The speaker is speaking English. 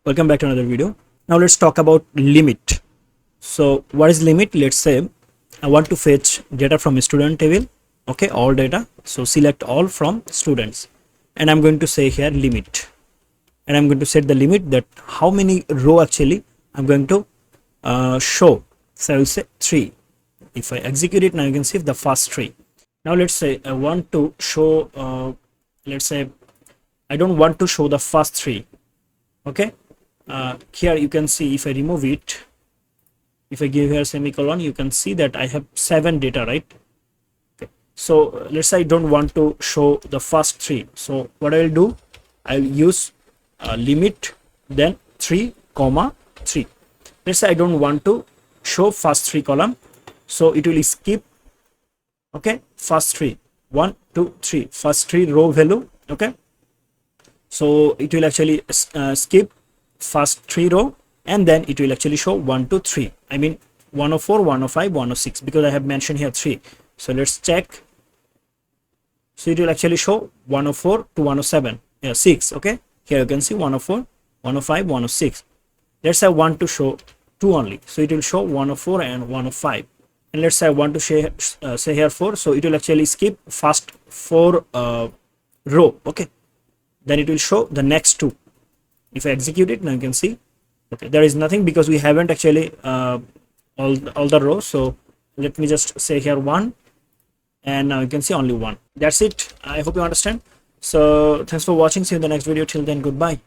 Welcome back to another video. Now let's talk about limit. So what is limit? Let's say I want to fetch data from student table. Okay, all data. So select all from students, and I'm going to say here limit, and I'm going to set the limit that how many row actually I'm going to show. So I will say 3. If I execute it, now you can see the first 3. Now let's say I want to show let's say I don't want to show the first 3. Okay, here you can see if I remove it, if I give here semicolon, you can see that I have 7 data, right? Okay, so let's say I don't want to show the first 3. So what I will do, I'll use limit then 3 comma 3. Let's say I don't want to show first 3 column, so it will skip. Okay, first 3, 1 2 3, first 3 row value. Okay, so it will actually skip first 3 row, and then it will actually show 1 2 3. I mean 104, 105, 106, because I have mentioned here 3. So let's check. So it will actually show 104 to 107. Yeah, 6. Okay, here you can see 104, 105, 106. Let's say I want to show 2 only, so it will show 104 and 105. And let's say I want to say here 4, so it will actually skip first 4 row. Okay, then it will show the next 2. If I execute it, now you can see, okay, there is nothing because we haven't actually all the rows. So let me just say here 1, and now you can see only 1. That's it. I hope you understand. So thanks for watching. See you in the next video. Till then, goodbye.